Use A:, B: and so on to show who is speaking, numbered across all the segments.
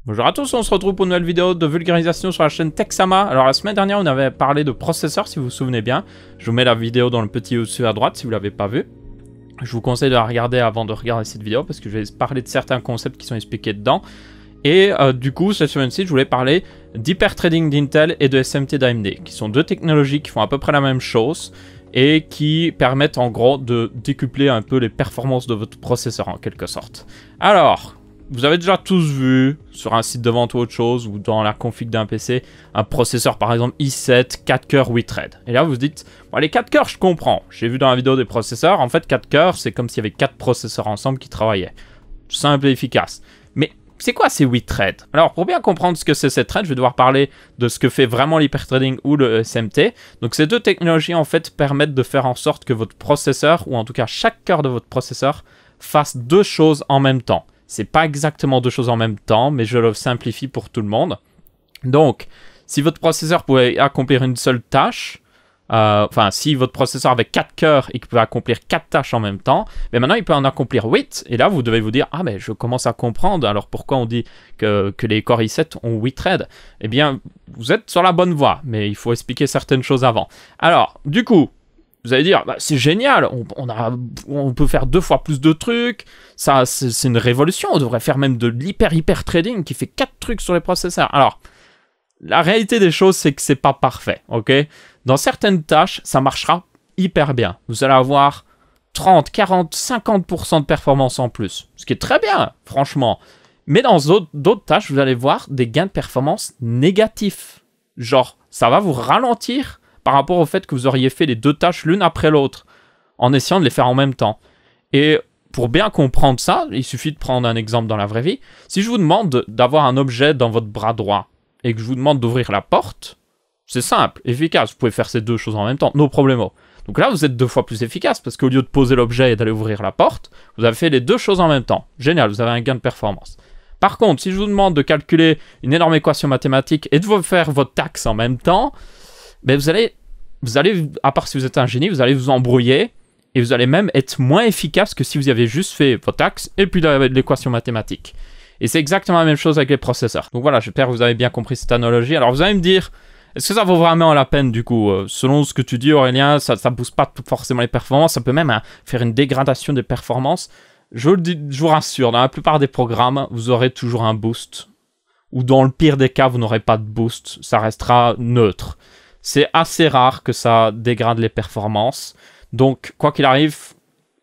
A: Bonjour à tous, on se retrouve pour une nouvelle vidéo de vulgarisation sur la chaîne Texama. Alors la semaine dernière on avait parlé de processeurs si vous vous souvenez bien. Je vous mets la vidéo dans le petit au-dessus à droite si vous ne l'avez pas vu. Je vous conseille de la regarder avant de regarder cette vidéo parce que je vais parler de certains concepts qui sont expliqués dedans. Et du coup cette semaine-ci je voulais parler d'hyperthreading d'Intel et de SMT d'AMD qui sont deux technologies qui font à peu près la même chose et qui permettent en gros de décupler un peu les performances de votre processeur en quelque sorte. Alors... vous avez déjà tous vu sur un site de vente ou autre chose, ou dans la config d'un PC, un processeur par exemple i7, 4 cœurs, 8 threads. Et là vous vous dites, bon, les 4 cœurs je comprends, j'ai vu dans la vidéo des processeurs, en fait 4 cœurs c'est comme s'il y avait 4 processeurs ensemble qui travaillaient. Simple et efficace. Mais c'est quoi ces 8 threads? Alors pour bien comprendre ce que c'est ces threads, je vais devoir parler de ce que fait vraiment l'hyperthreading ou le SMT. Donc ces deux technologies en fait permettent de faire en sorte que votre processeur, ou en tout cas chaque cœur de votre processeur, fasse deux choses en même temps. C'est pas exactement deux choses en même temps, mais je le simplifie pour tout le monde. Donc, si votre processeur pouvait accomplir une seule tâche, si votre processeur avait 4 cœurs et qu'il pouvait accomplir 4 tâches en même temps, mais maintenant il peut en accomplir 8. Et là, vous devez vous dire, ah mais je commence à comprendre, alors pourquoi on dit que les Core i7 ont 8 threads? Eh bien, vous êtes sur la bonne voie, mais il faut expliquer certaines choses avant. Alors, du coup... vous allez dire, bah, c'est génial, on peut faire 2 fois plus de trucs, ça c'est une révolution, on devrait faire même de l'hyper trading qui fait 4 trucs sur les processeurs. Alors, la réalité des choses, c'est que c'est pas parfait, ok? Dans certaines tâches, ça marchera hyper bien. Vous allez avoir 30, 40, 50% de performance en plus, ce qui est très bien, franchement. Mais dans d'autres tâches, vous allez voir des gains de performance négatifs. Genre, ça va vous ralentir par rapport au fait que vous auriez fait les deux tâches l'une après l'autre, en essayant de les faire en même temps. Et pour bien comprendre ça, il suffit de prendre un exemple dans la vraie vie. Si je vous demande d'avoir un objet dans votre bras droit, et que je vous demande d'ouvrir la porte, c'est simple, efficace, vous pouvez faire ces deux choses en même temps, no problemo. Donc là, vous êtes 2 fois plus efficace, parce qu'au lieu de poser l'objet et d'aller ouvrir la porte, vous avez fait les deux choses en même temps. Génial, vous avez un gain de performance. Par contre, si je vous demande de calculer une énorme équation mathématique et de faire votre taxe en même temps, ben vous allez, à part si vous êtes un génie, vous allez vous embrouiller et vous allez même être moins efficace que si vous aviez juste fait votre axe et puis l'équation mathématique. Et c'est exactement la même chose avec les processeurs. Donc voilà, j'espère que vous avez bien compris cette analogie. Alors vous allez me dire, est-ce que ça vaut vraiment la peine du coup? Selon ce que tu dis Aurélien, ça ne booste pas forcément les performances, ça peut même faire une dégradation des performances. Je vous rassure, dans la plupart des programmes, vous aurez toujours un boost. Ou dans le pire des cas, vous n'aurez pas de boost, ça restera neutre. C'est assez rare que ça dégrade les performances. Donc, quoi qu'il arrive,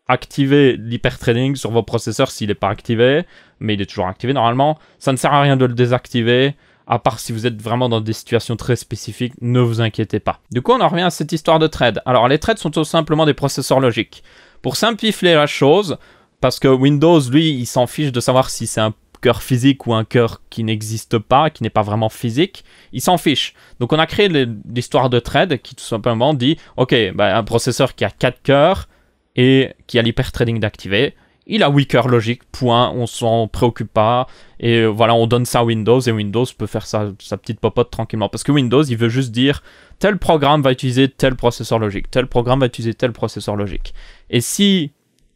A: activez l'hyperthreading sur vos processeurs s'il n'est pas activé. Mais il est toujours activé normalement. Ça ne sert à rien de le désactiver. À part si vous êtes vraiment dans des situations très spécifiques, ne vous inquiétez pas. Du coup, on en revient à cette histoire de thread. Alors, les threads sont tout simplement des processeurs logiques. Pour simplifier la chose, parce que Windows, lui, il s'en fiche de savoir si c'est un cœur physique ou un cœur qui n'existe pas, qui n'est pas vraiment physique, il s'en fiche. Donc on a créé l'histoire de thread qui tout simplement dit, ok, bah, un processeur qui a 4 cœurs et qui a l'hyperthreading d'activer, il a 8 cœurs logiques, point, on s'en préoccupe pas, et voilà, on donne ça à Windows, et Windows peut faire sa petite popote tranquillement, parce que Windows, il veut juste dire, tel programme va utiliser tel processeur logique, tel programme va utiliser tel processeur logique. Et si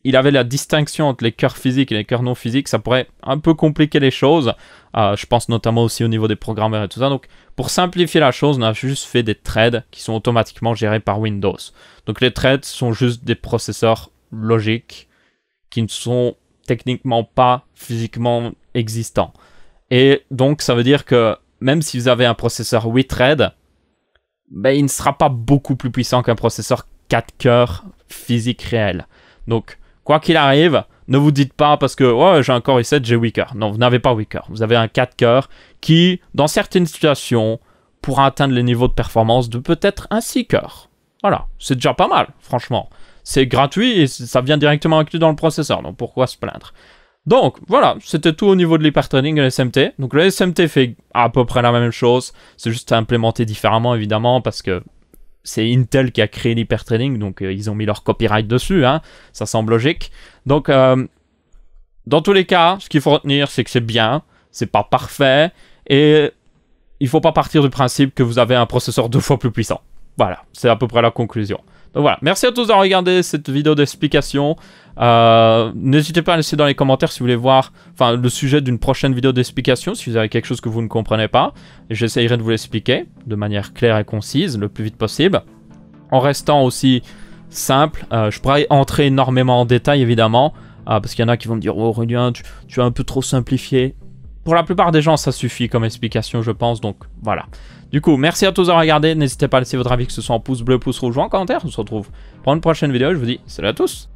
A: il avait la distinction entre les cœurs physiques et les cœurs non physiques, ça pourrait un peu compliquer les choses. Je pense notamment aussi au niveau des programmeurs et tout ça. Donc, pour simplifier la chose, on a juste fait des threads qui sont automatiquement gérés par Windows. Donc, les threads sont juste des processeurs logiques qui ne sont techniquement pas physiquement existants. Et donc, ça veut dire que même si vous avez un processeur 8 threads, ben, il ne sera pas beaucoup plus puissant qu'un processeur 4 cœurs physique réel. Donc, quoi qu'il arrive, ne vous dites pas parce que ouais, j'ai un Core i7, j'ai 8 cœurs. Non, vous n'avez pas 8 cœurs. Vous avez un 4 cœurs qui, dans certaines situations, pourra atteindre les niveaux de performance de peut-être un 6 cœurs. Voilà, c'est déjà pas mal, franchement. C'est gratuit et ça vient directement inclus dans le processeur, donc pourquoi se plaindre? Donc, voilà, c'était tout au niveau de l'hyperthreading et le SMT. Donc, le SMT fait à peu près la même chose. C'est juste implémenté différemment, évidemment, parce que c'est Intel qui a créé l'hyperthreading, donc ils ont mis leur copyright dessus, hein, ça semble logique. Donc, dans tous les cas, ce qu'il faut retenir, c'est que c'est bien, c'est pas parfait, et il faut pas partir du principe que vous avez un processeur 2 fois plus puissant. Voilà, c'est à peu près la conclusion. Donc voilà, merci à tous d'avoir regardé cette vidéo d'explication. N'hésitez pas à laisser dans les commentaires si vous voulez voir le sujet d'une prochaine vidéo d'explication, si vous avez quelque chose que vous ne comprenez pas. Et j'essayerai de vous l'expliquer de manière claire et concise, le plus vite possible. En restant aussi simple, je pourrais entrer énormément en détail évidemment, parce qu'il y en a qui vont me dire « Oh Aurélien, tu as un peu trop simplifié ». Pour la plupart des gens, ça suffit comme explication, je pense, donc voilà. Du coup, merci à tous d'avoir regardé, n'hésitez pas à laisser votre avis, que ce soit en pouce bleu, pouce rouge ou en commentaire. On se retrouve pour une prochaine vidéo, je vous dis salut à tous.